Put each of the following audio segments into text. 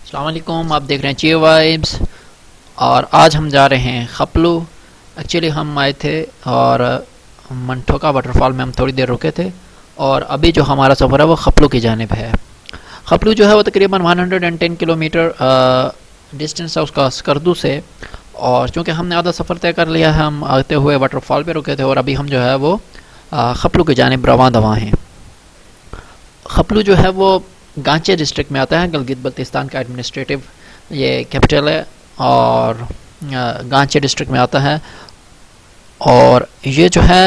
السلام علیکم، آپ دیکھ رہے ہیں چیو وائبس اور آج ہم جا رہے ہیں خپلو۔ ایکچولی ہم آئے تھے اور منٹھوکا واٹر فال میں ہم تھوڑی دیر رکے تھے، اور ابھی جو ہمارا سفر ہے وہ خپلو کی جانب ہے۔ خپلو جو ہے وہ تقریباً 110 کلومیٹر ڈسٹینس ہے اس کا اسکردو سے، اور چونکہ ہم نے آدھا سفر طے کر لیا ہے، ہم آتے ہوئے واٹر فال پہ رکے تھے اور ابھی ہم جو ہے وہ خپلو کی جانب رواں دواں ہیں۔ خپلو جو ہے وہ گانچے ڈسٹرکٹ میں آتا ہے، گلگت بلتستان کا ایڈمنسٹریٹو یہ کیپٹل ہے، اور گانچے ڈسٹرکٹ میں آتا ہے، اور یہ جو ہے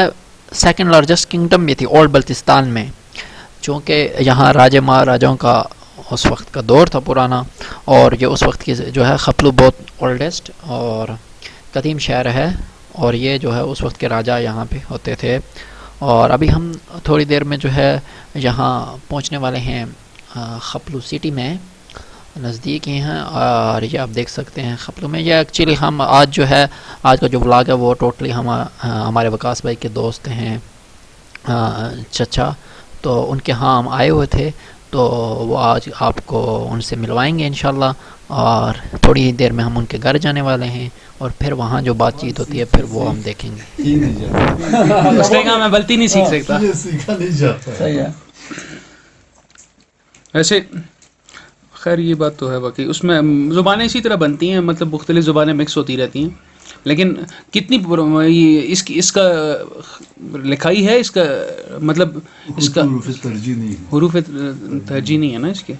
سیکنڈ لارجسٹ کنگڈم بھی تھی اولڈ بلتستان میں، چونکہ یہاں راجے مہاراجاؤں کا اس وقت کا دور تھا پرانا، اور یہ اس وقت کی جو ہے خپلو بہت اولڈسٹ اور قدیم شہر ہے، اور یہ جو ہے اس وقت کے راجا یہاں پہ ہوتے تھے۔ اور ابھی ہم تھوڑی دیر میں جو ہے یہاں پہنچنے والے ہیں خپلو سٹی میں، نزدیک ہی ہیں، اور یہ آپ دیکھ سکتے ہیں خپلو میں۔ یہ ایکچولی ہم آج جو ہے آج کا جو ولاگ ہے وہ ٹوٹلی ہمارے وکاس بھائی کے دوست ہیں چچا، تو ان کے ہاں ہم آئے ہوئے تھے، تو وہ آج آپ کو ان سے ملوائیں گے انشاءاللہ، اور تھوڑی ہی دیر میں ہم ان کے گھر جانے والے ہیں، اور پھر وہاں جو بات چیت ہوتی ہے پھر وہ ہم دیکھیں گے۔ اس نے کہا میں غلطی نہیں سیکھ سکتا، سیکھا نہیں جاتا صحیح ہے۔ ویسے خیر یہ بات تو ہے، باقی اس میں زبانیں اسی طرح بنتی ہیں، مطلب مختلف زبانیں مکس ہوتی رہتی ہیں، لیکن کتنی اس کا لکھائی ہے، اس کا مطلب اس کا حروف ترجیح نہیں ہے، حروف ترجیح نہیں ہے نا اس کے،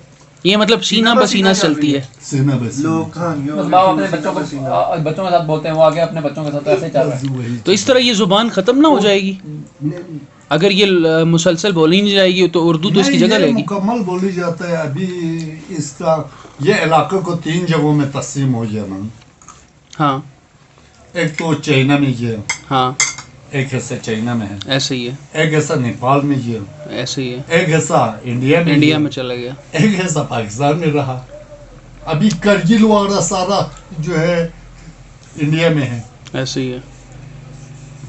یہ مطلب سینہ بسینہ چلتی ہے۔ سینہ بس لوگ اپنے بچوں کے ساتھ بولتے ہیں، وہ آگے اپنے بچوں کے ساتھ ایسے ہی چل رہا ہے۔ تو اس طرح یہ زبان ختم نہ ہو جائے گی اگر یہ مسلسل بولی نہیں جائے گی، تو اردو تو اس کی جگہ لے گی۔ مکمل بولی جاتا ہے۔ ابھی اس کا یہ علاقہ کو 3 جگہوں میں تقسیم ہو جانا، ہاں ایک تو چائنا میں یہ، ہاں ایک حصہ چائنا میں ہے، ایسے ہی ہے، ایک حصہ نیپال میں یہ، ایسے ہی ہے، ایک حصہ انڈیا میں انڈیا یہ، میں چلا گیا۔ ایک حصہ پاکستان میں رہا۔ ابھی کرگل وغیرہ سارا جو ہے انڈیا میں ہے، ایسے ہی ہے،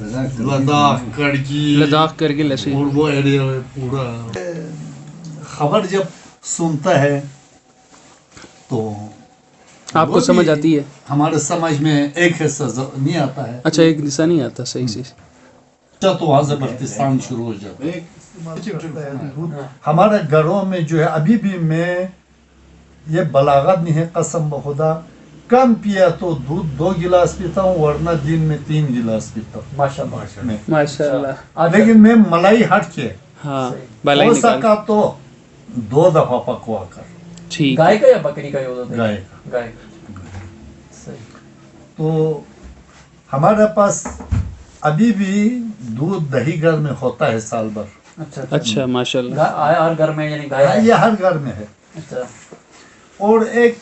لداخ کرگل لداخ کرگل ایسے ہی۔ اور وہ ایریا پورا۔ خبر جب سنتا ہے تو آپ کو سمجھ آتی ہے؟ ہمارے سمجھ میں ایک حصہ نہیں آتا ہے، اچھا ایک دسا نہیں آتا، صحیح سے۔ تو وہاں سے بلتستان شروع ہو جاتا ہے۔ ہمارے گھروں میں جو ہے ابھی بھی میں یہ بلاغت نہیں ہے، قسم بخدا کم پیا تو دودھ 2 گلاس پیتا ہوں، ورنہ دن میں 3 گلاس پیتا ہوں ماشاء اللہ، ماشاء اللہ، لیکن میں ملائی ہٹ کے ہاں بلائی ہو نکال، سکا تو 2 دفعہ پکوا کر ٹھیک۔ گائے کا یا بکری کا یہ ہوتا ہے؟ گائے۔ گائے صحیح۔ تو ہمارے پاس ابھی بھی دودھ دہی گھر میں ہوتا ہے سال بھر۔ اچھا اچھا ماشاء اللہ، ہر گھر میں یعنی گائے ہے؟ یہ ہر گھر میں ہے، اچھا اور ایک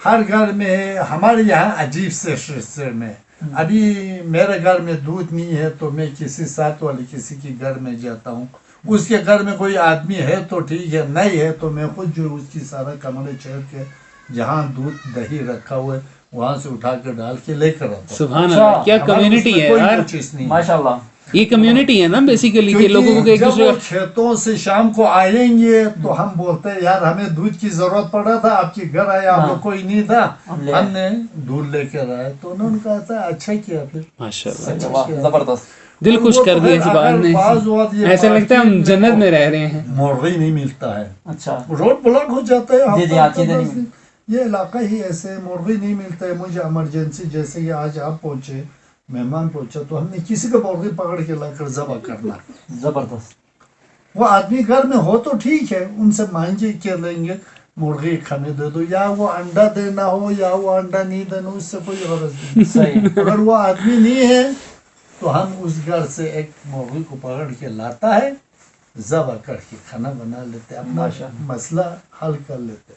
ہر گھر میں ہے۔ ہمارے یہاں عجیب سے سلسلے میں ابھی میرے گھر میں دودھ نہیں ہے تو میں کسی ساتھ والے کسی کے گھر میں جاتا ہوں، اس کے گھر میں کوئی آدمی ہے تو ٹھیک ہے، نہیں ہے تو میں خود جو اس کی سارا کمرے چھیڑ کے جہاں دودھ دہی رکھا ہوا ہے وہاں سے اٹھا کے ڈال کے لے کر آتا ہوں۔ سبحان اللہ، کیا کمیونٹی ہے یار، ماشاء اللہ۔ یہ کمیونٹی ہے نا بیسیکلی، کہ لوگوں کو ایک جب دوسرے وہ کھیتوں سے شام کو آئیں گے تو ہم بولتے ہیں یار ہمیں دودھ کی ضرورت پڑا تھا، آپ کے گھر آیا، ہم لوگ کوئی نہیں تھا، ہم نے دودھ لے کر آئے، تو انہوں نے کہا تھا اچھا کیا، پھر ماشاء اللہ، واہ، زبردست۔ دل خوش کر دیا زبان نے، ایسا لگتا ہے ہم جنت میں رہ رہے ہیں۔ مرغی نہیں ملتا ہے، اچھا روڈ بلاک ہو جاتا ہے، جی جی، ہاں چیزیں نہیں یہ علاقہ ہی ایسے مرغی نہیں ملتا ہے۔ مجھے ایمرجنسی جیسے کہ آج آپ پہنچے، مہمان پہنچا تو ہم نے کسی کا مرغی پکڑ کے لا کر ذبح کرنا، زبردست۔ وہ آدمی گھر میں ہو تو ٹھیک ہے، ان سے مانگے کے لیں گے مرغی کھانے دے دو، یا وہ انڈا دینا ہو یا وہ انڈا نہیں دینا، اس سے کوئی غرض نہیں۔ صحیح۔ اگر وہ آدمی نہیں ہے تو ہم اس گھر سے ایک مرغی کو پکڑ کے لاتا ہے، ذبح کر کے کھانا بنا لیتے، اپنا مسئلہ حل کر لیتے،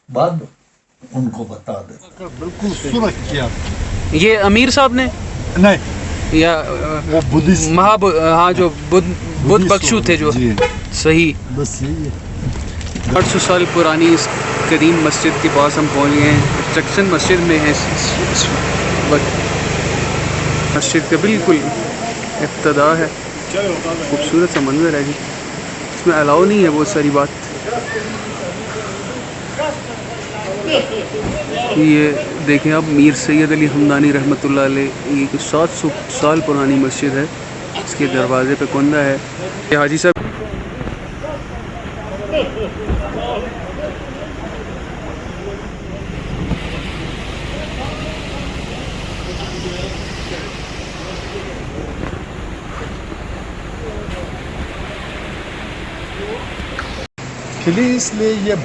بعد ان کو بتا دیتے۔ بالکل سرخ کیا یہ امیر صاحب نے نہیں، یا وہ بدھسٹ ہاں جو بدھ بخشو تھے جو، صحیح۔ بس یہی ہے۔ 800 سال پرانی اس قدیم مسجد کے پاس ہم پہنچ گئے ہیں، کنسٹرکشن مسجد میں ہے اس وقت، مسجد کا بالکل ابتدا ہے، خوبصورت سا منظر ہے جی، اس میں الاؤ نہیں ہے بہت ساری بات۔ یہ دیکھیں آپ میر سید علی ہمدانی رحمۃ اللہ علیہ، یہ 700 سال پرانی مسجد ہے، اس کے دروازے پہ کندہ ہے. یہ حاجی صاحب کھلی اس لیے یہ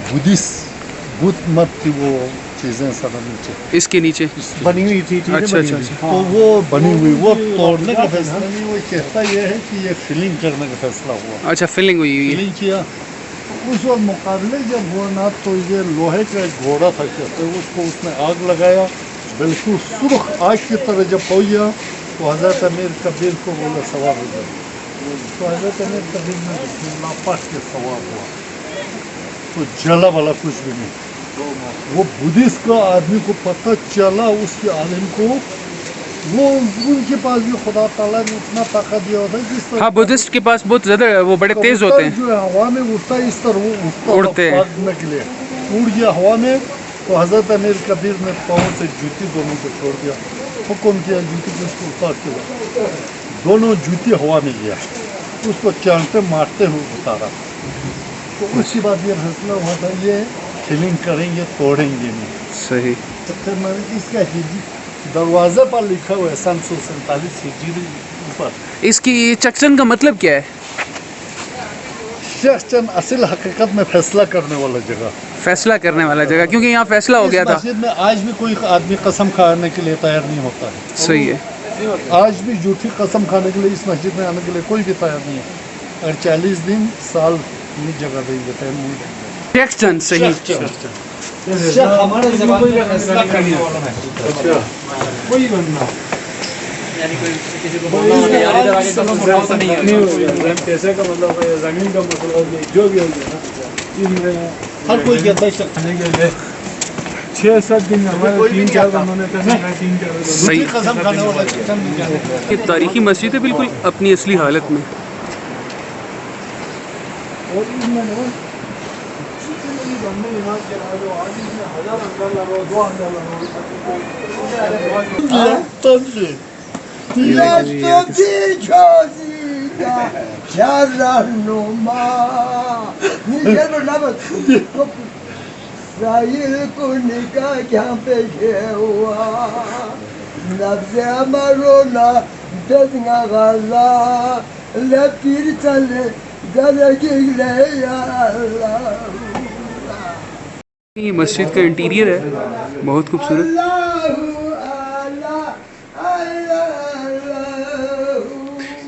بدھ مت کی وہ چیزیں سب نیچے اس کے نیچے بنی ہوئی تھی. اچھا اچھا اچھا. تو وہ بنی ہوئی وہ توڑنے کا فیصلہ نہیں، وہ کہتا یہ ہے کہ یہ فلنگ کرنے کا فیصلہ ہوا. اچھا فلنگ ہوئی ہوئی ہے. فلنگ کیا تو اس وقت مقابلے جب ہوا نا تو یہ لوہے کا ایک گھوڑا تھا کہتے ہیں، اس کو اس نے آگ لگایا، بالکل سرخ آگ کی طرح جب پہنچا تو حضرت امیر کبیر کو بولا سوار ہو جائے. تو حضرت امیر کبیر نے بسم اللہ پڑھ کے سوار ہوا تو جلا والا کچھ بھی نہیں. وہ بدھسٹ کا آدمی کو پتہ چلا، اس کے عالم کو، وہ ان کے پاس بھی خدا تعالیٰ نے اتنا طاقت دیا ہوتا ہے جس طرح ہاں بدھسٹ کے پاس بہت زیادہ وہ بڑے تیز ہوتے ہیں. جو ہے ہوا میں اڑتا ہے اس طرح وہ اڑتے ہیں. بھاگنے کے لیے اڑ گیا ہوا میں. تو حضرت امیر کبیر نے پاؤں سے جوتی دونوں کو چھوڑ دیا، حکم کیا جوتی کو اس کو اتار کے لاؤ. دونوں جوتی ہوا میں گیا، اس کو چانٹے مارتے ہوئے اتارا. تو اسی بات یہ فیصلہ ہوا تھا یہ فلنگ کریں گے، توڑیں گے نہیں. صحیح. تو پھر میں نے اس کا دروازے پر لکھا ہوا ہے 747 ہجری اوپر. اس کی چکچن کا مطلب کیا ہے؟ شیخ چند اصل حقیقت میں فیصلہ کرنے والا جگہ، فیصلہ کرنے والا جگہ، کیونکہ یہاں فیصلہ ہو گیا اس تھا. مسجد میں آج بھی کوئی آدمی قسم کھانے کے لیے تیار نہیں ہوتا ہے. صحیح ہے. آج بھی جھوٹی قسم کھانے کے لیے اس مسجد میں آنے کے لیے کوئی بھی تیار نہیں ہے. اگر 40 دن سال نہیں جگہ دیں گے تیار نہیں دیں گے. شیخ چند. صحیح. شیخ ہمارے زبان میں فیصلہ کرنے والا ہے. کوئی بننا پیسے کا مطلب ہے، زمین کا مطلب ہے، جو بھی ہو گیا ہر کوئی کہتا ہے کھانے کے لیے 6-7 دن ہمارے 3-4 بندوں نے پیسے کھائے، 3-4 صحیح. قسم کھانے والا چکن نہیں جانے. یہ تاریخی مسجد ہے بالکل اپنی اصلی حالت میں. اور اس میں نا کسی بھی بندے یہاں کے آجو آج اس میں 1000 اندر لگاؤ، 2000 لگاؤ. تب سے کو نکاح کیا پیش ہوا نفس امرونا دتنا غلا لپیر چلے درگی لے یا اللہ. یہ مسجد کا انٹیریئر ہے بہت خوبصورت.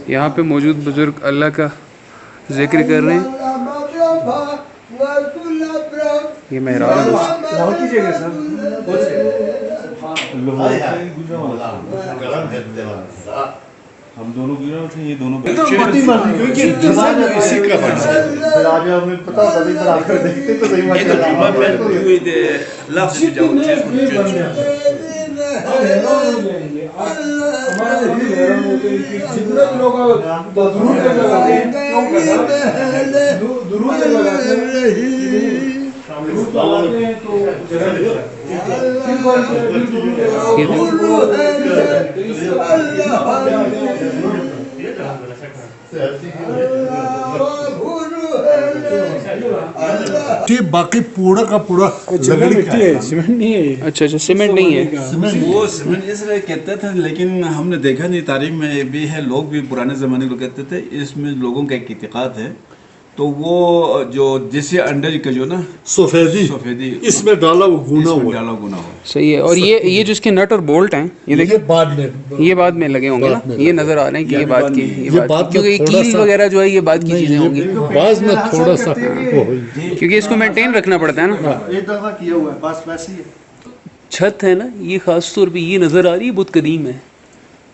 یہاں پہ موجود بزرگ اللہ کا ذکر کر رہے ہیں. یہ محراب ہے. ہم دونوں گرا اٹھے، یہ دونوں باقی پورا کا پورا لکڑی کا ہے، سیمنٹ نہیں ہے. اچھا اچھا سیمنٹ نہیں ہے. وہ سیمنٹ اس لیے کہتے تھے، لیکن ہم نے دیکھا نہیں، تاریخ میں بھی ہے، لوگ بھی پرانے زمانے کو کہتے تھے. اس میں لوگوں کا ایک اعتقاد ہے، تو وہ جو جسے انڈر کا جو نا سفیدی اس میں ڈالا وہ گنا ہوا. صحیح ہے. اور یہ جو اس کے نٹ اور بولٹ ہیں یہ دیکھیں یہ بعد میں لگے ہوں گے نا، یہ نظر آ رہے ہیں کہ یہ بات کی، کیونکہ یہ کیل وغیرہ جو ہے یہ بات کی چیزیں ہوں گی بعض میں تھوڑا سا کیونکہ اس کو مینٹین رکھنا پڑتا ہے نا. کیا ہوا ہے بس ویسے ہی چھت ہے نا، یہ خاص طور پہ یہ نظر آ رہی ہے بہت قدیم ہے.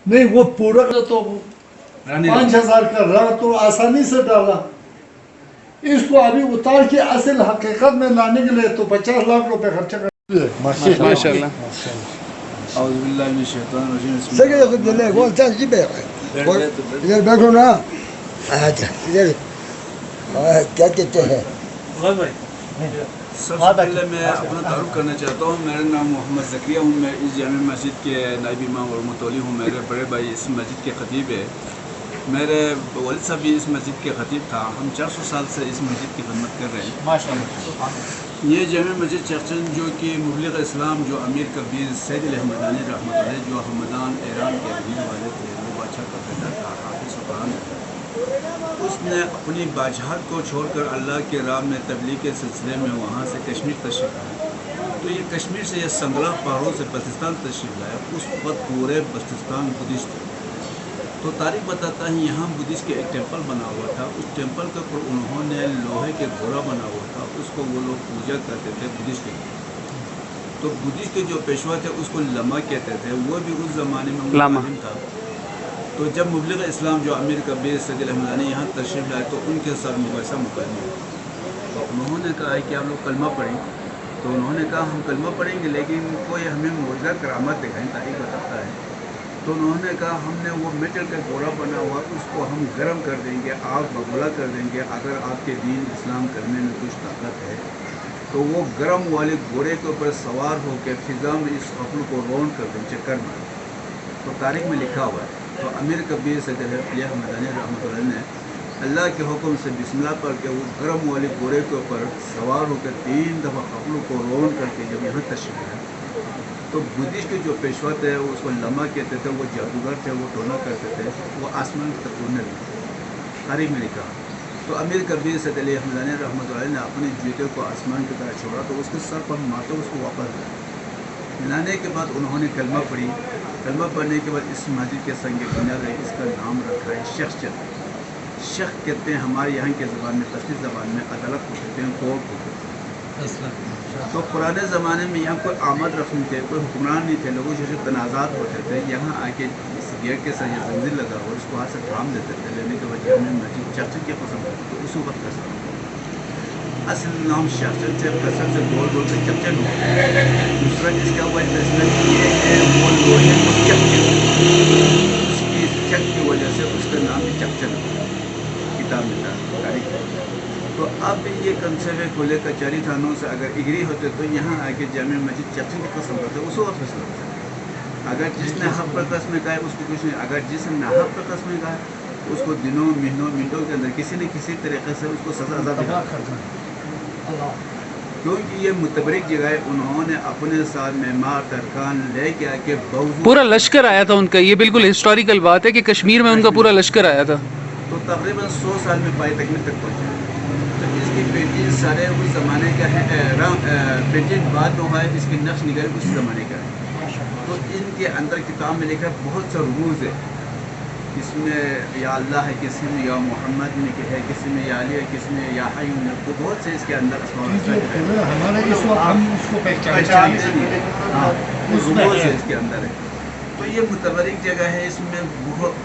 نہیں. وہ پورا تو 5000 کا رہا تو آسانی سے ڈالا. اس کو ابھی اتار کے اصل حقیقت میں لانے کے لیے تو 50 لاکھ روپے خرچہ کرتے ہیں. ماشاء اللہ. اعوذ باللہ من الشیطان الرجیم. ادھر بیٹھو نا. اچھا ادھر کیا کہتے ہیں سب سے پہلے میں اپنا تعارف کرنا چاہتا ہوں. میرا نام محمد زکریہ ہوں. میں اس جامع مسجد کے نائب امام اور متولی ہوں. میرے بڑے بھائی اس مسجد کے خطیب ہے. میرے والد صاحب بھی اس مسجد کے خطیب تھا. ہم 400 سال سے اس مسجد کی خدمت کر رہے ہیں. ماشاءاللہ. یہ جامع مسجد چرچن جو کہ مبلغ اسلام جو امیر کبیر سید الحمدانی رحمۃ اللہ جو ہمدان ایران کے رہنے والے تھے، وہ بادشاہ کا بیٹا تھا، حافظ قرآن تھا. اس نے اپنی بادشاہت کو چھوڑ کر اللہ کے راہ میں تبلیغ کے سلسلے میں وہاں سے کشمیر تشریف لایا. تو یہ کشمیر سے یہ سنگلا پہاڑوں سے بلتستان تشریف لایا. اس وقت پورے بلتستان بدھسٹ تھے. تو تاریخ بتاتا ہے یہاں بدھسٹ کے ایک ٹیمپل بنا ہوا تھا. اس ٹیمپل کے اوپر انہوں نے لوہے کے گھوڑا بنا ہوا تھا. اس کو وہ لوگ پوجا کرتے تھے بدھسٹ کے. تو بدھسٹ کے جو پیشوا تھے اس کو لما کہتے تھے. وہ بھی اس زمانے میں مسلم تھا. تو جب مبلغ اسلام جو امیر کبیر سید الحمدانی یہاں تشریف لائے تو ان کے ساتھ مباحثہ مقدم ہوا. تو انہوں نے کہا کہ آپ لوگ کلمہ پڑھیں. تو انہوں نے کہا ہم کلمہ پڑھیں گے لیکن کوئی ہمیں معجزہ کرامت دکھائیں. تاریخ بتاتا ہے. تو انہوں نے کہا ہم نے وہ میٹل کا گھوڑا بنا ہوا اس کو ہم گرم کر دیں گے، آگ بگولا کر دیں گے. اگر آپ کے دین اسلام کرنے میں کچھ طاقت ہے تو وہ گرم والے گھوڑے کے اوپر سوار ہو کے فضا میں اس قبل کو رون کر دیں، چکر مار. تو تاریخ میں لکھا ہوا ہے. تو امیر کبیر سید الحمدانی رحمۃ اللہ نے اللہ کے حکم سے بسم اللہ پڑھ کے وہ گرم والے گھوڑے کے اوپر سوار ہو کے 3 دفعہ قبل کو رون کر کے جب یہاں تشریف لائے تو بدھسٹ کے جو پیشوا تھے اس کو لما کہتے تھے. وہ جادوگر تھے، وہ ٹونا کرتے تھے. وہ آسمان تک اڑنے لگے. تاریخ میں لکھا. تو امیر کبیر سید الحمدانی رحمۃ اللہ نے اپنے جوتے کو آسمان کی طرح چھوڑا تو اس کے سر پر مارتے اس کو واپس لانے کے بعد انہوں نے کلمہ پڑھی. کلمہ پڑھنے کے بعد اس مسجد کے سنگ بنیاد ہے. اس کا نام رکھا ہے شیخ چند. شیخ کہتے ہیں ہمارے یہاں کے زبان میں، تفسیر زبان میں عدالت کو کہتے ہیں، کورٹ کو کہتے ہیں. تو پرانے زمانے میں یہاں کوئی آمد رفت نہیں تھے، کوئی حکمران نہیں تھے. لوگوں سے تنازعات ہوتے تھے. یہاں آ کے اس گیٹ کے ساتھ یہ زنجیر لگا ہوا اس کو ہاتھ سے تھام دیتے تھے. لینے کے بعد ہمیں مسجد چرچن کے پسند کرتے تو اس وقت کا اصل نام شیخ چند سے کثرت سے گول گول سے چپچن ہوا. دوسرا جس کا ہوا یہ ہے وہ لوہے کو چپچن، اس کی چک کی وجہ سے اس کا نام بھی چپچن کتاب ملتا ہے تاریخ. تو اب یہ کنسیپ ہے کھلے کچہری تھانوں سے اگر اگری ہوتے تو یہاں آ کے جامع مسجد چرچن کی قسم کرتے اس وقت فیصلہ ہوتا ہے. اگر جس نے حق پر قسمیں کہا اس کو کچھ نہیں. اگر جس نے ناحق پر قسمیں کہا اس کو دنوں مہینوں منٹوں کے اندر کسی نہ کسی طریقے سے اس کو سزا دیا. کیونکہ یہ متبرک جگہ ہے. انہوں نے اپنے ساتھ معمار ترکان لے کے آ کے پورا لشکر آیا تھا ان کا. یہ بالکل ہسٹوریکل بات ہے کہ کشمیر میں ان کا پورا لشکر آیا تھا. تو تقریباً 100 سال میں پائی تکمیل تک پہنچا. تو اس کی پینٹنگ سارے اس زمانے کا ہے. پینٹنگ بعد میں ہوا ہے، اس کی نقش نگاری اس زمانے کا ہے. تو ان کے اندر کتاب میں لکھا بہت سا رموز ہے. کس میں یا اللہ ہے، کسی میں یا محمد میں ہے، کسی میں یا علی ہے، کسی میں یا حی ہے. تو بہت سے اس کے اندر ہمارے اس وقت ہم اس کو پہچانتے ہیں. رموز ہے اس کے اندر ہے. تو یہ متبرک جگہ ہے. اس میں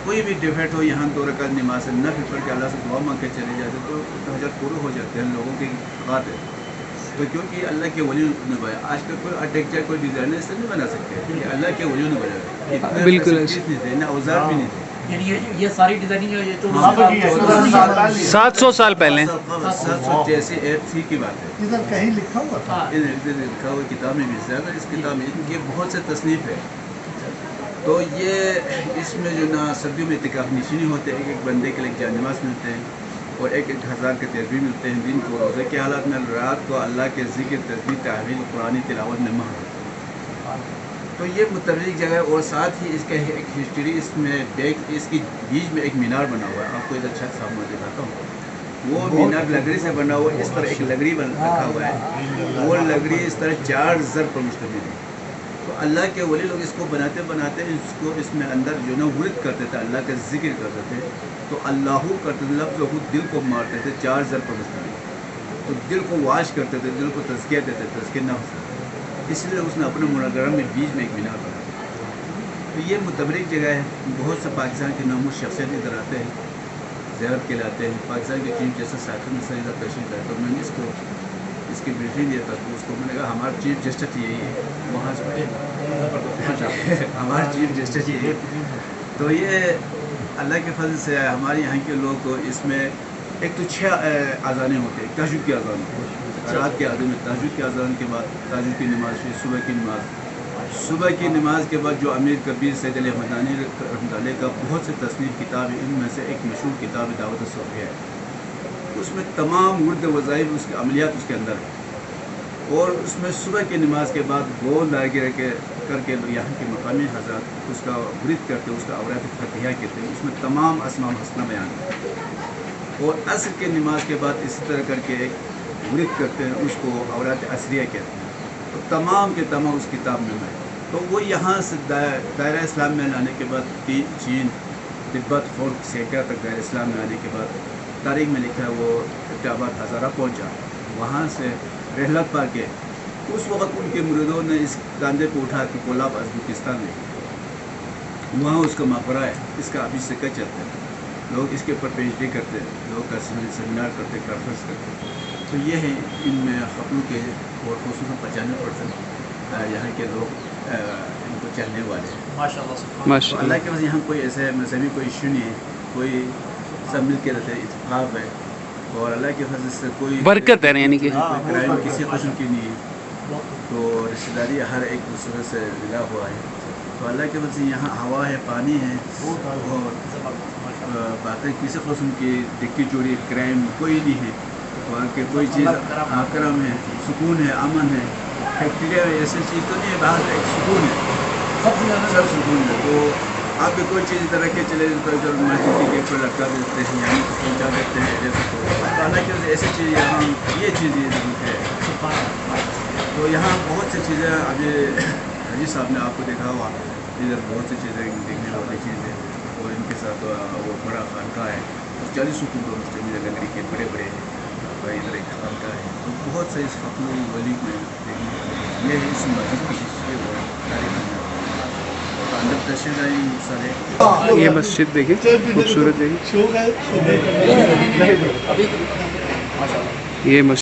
کوئی بھی ڈیفیکٹ ہو یہاں 2 رکعت نماز سے نفل پڑھ کے اللہ سے دعا مانگ کے چلے جاتے تو حاجت پورے ہو جاتے ہیں. لوگوں کی بات ہے. تو کیونکہ اللہ کے ولی نے بنایا. آج کل کوئی آرٹیکچر کوئی ڈیزائنر اس سے نہیں بنا سکتے. یہ اللہ کے ولی نے بنایا. بالکل نہیں تھے، نہ اوزار بھی نہیں تھے. یعنی یہ ساری ڈیزائننگ ہے 700 سال پہلے 786 کی بات ہے. ادھر کہیں لکھا ہوا تھا. لکھا ہوا کتاب میں بھی زیادہ. اس کتاب میں یہ بہت سے تصنیف ہے. تو یہ اس میں جو نا صدیوں میں اعتکاف نشینی ہوتے ہیں. ایک بندے کے لیے جان نماز ملتے ہیں اور 1000 کے تسبیح ملتے ہیں. دن کو روزے کے حالات میں، رات کو اللہ کے ذکر، تسبیح، تحویل، قرآنی تلاوت میں مہر. تو یہ متبرک جگہ ہے. اور ساتھ ہی اس کا ایک ہسٹری اس میں اس کی بیچ میں ایک مینار بنا ہوا ہے. آپ کو ادھر چھت سامنے دکھاتا ہوں. وہ مینار لکڑی سے بنا ہوا ہے. اس پر ایک لکڑی رکھا ہوا ہے. وہ لکڑی اس طرح 4 ضرب پر مشتمل ہے. تو اللہ کے ولی لوگ اس کو بناتے بناتے اس میں اندر جو نا ورد کرتے تھے، اللہ کا ذکر کرتے تھے. تو اللہ کرتے تھے، لفظ دل کو مارتے تھے. 4 ضرب پر مشتمل. تو دل کو واش کرتے تھے، دل کو تزکیہ دیتے تھے، تزکیہ نفس. اس لیے اس نے اپنے مناظرہ میں بیچ میں ایک مینار بنایا. تو یہ متبرک جگہ ہے. بہت سے پاکستان کے نامور شخصیت ادھر آتے ہیں، زیارت کے لاتے ہیں. پاکستان کے چیف جسٹس ساکر نصر ادھر تشریف لائے. تو میں نے اس کی بریفنگ دیا تھا. تو اس کو میں نے کہا ہمارا چیف جسٹس یہی ہے، وہاں سے ہمارا چیف جسٹس یہی ہے. تو یہ اللہ کے فضل سے ہمارے یہاں کے لوگ کو اس میں ایک تو 6 اذانیں ہوتے ہیں، تہجد کی اذان. رات کے آدھے میں تہجد کی اذان کے بعد تہجد کی نماز، پھر صبح کی نماز کے بعد جو امیر کبیر سید علی مدانی رحمۃ اللہ کا بہت سے تصنیف کتاب ہے، ان میں سے ایک مشہور کتاب ہے دعوت الصوفیہ ہے، اس میں تمام ورد وظائف اس کے عملیات اس کے اندر ہے، اور اس میں صبح کی نماز کے بعد گول دائرے کر کے یہاں کے مقامی حضرات اس کا ورد کرتے، اس کا اوراد فتحیہ کہتے ہیں، اس میں تمام اسماء الحسنہ بیان ہے، اور عصر کی نماز کے بعد اسی طرح کر کے ایک ورد کرتے ہیں، اس کو اوراد عصریہ کہتے ہیں، تو تمام کے تمام اس کتاب میں ہے۔ تو وہ یہاں سے دائرہ اسلام میں لانے کے بعد چین، تبت، خورک، سیکا تک دائرہ اسلام میں آنے کے بعد تاریخ میں لکھا ہے وہ ابتداباد ہزارہ پہنچا، وہاں سے رحلت پا کے اس وقت ان کے مریدوں نے اس کاندھے کو اٹھا کے کولاب ازبکستان میں وہاں اس کا مقبرہ ہے، اس کا ابھی سکہ چلتا ہے، لوگ اس کے اوپر پی ایچ ڈی کرتے ہیں، لوگ کا سیمینار کرتے، کانفرنس کرتے، تو یہ ہے ان میں خپلو کے اور خصوصاً 95% یہاں کے لوگ ان کو چاہنے والے ہیں۔ ماشاء تو اللہ کے وجہ یہاں کوئی ایسے مذہبی کوئی ایشو نہیں ہے، کوئی سب مل کے رہتے ہیں، اتفاق ہے، اور اللہ کے فضل سے کوئی برکت ہے، یعنی کہ کوئی کرائم کسی قسم کی نہیں ہے، تو رشتہ داری ہر ایک دوسرے سے ملا ہوا ہے، تو اللہ کے وجہ سے یہاں ہوا ہے، پانی ہے، اور باقی کسی قسم کی ڈکی چوری کرائم کوئی نہیں ہے، وہاں کے کوئی چیز کرم ہے، سکون ہے، امن ہے، فیکٹریاں ایسی چیز تو نہیں ہے، باہر ایک سکون ہے، سب سکون ہے، تو آپ بھی کوئی چیز طرح کے چلے تو ادھر مسجد کے کوئی لٹکا دیتے ہیں، یعنی کچھ پہنچا دیتے ہیں، جیسے تو اللہ کی وجہ سے ایسی چیز یہاں یہ چیز یہ ضرور ہے، تو یہاں بہت سی چیزیں ابھی حجی صاحب نے آپ کو دیکھا ہوا، ادھر بہت سی چیزیں دیکھنے والی چیزیں، اور ان کے ساتھ وہ بڑا خانقاہ ہے، 40 فٹ مسجد لکڑی کے بڑے بڑے ادھر ایک خانقاہ ہے، تو بہت سے اس خپلو ولی میں دیکھنے والی یہ ہے اس مسجد کی ہسٹری اور تاریخ میں اور اندر تشہیر آئی سارے یہ مسجد دیکھیں، خوبصورت دیکھیں، یہ مسجد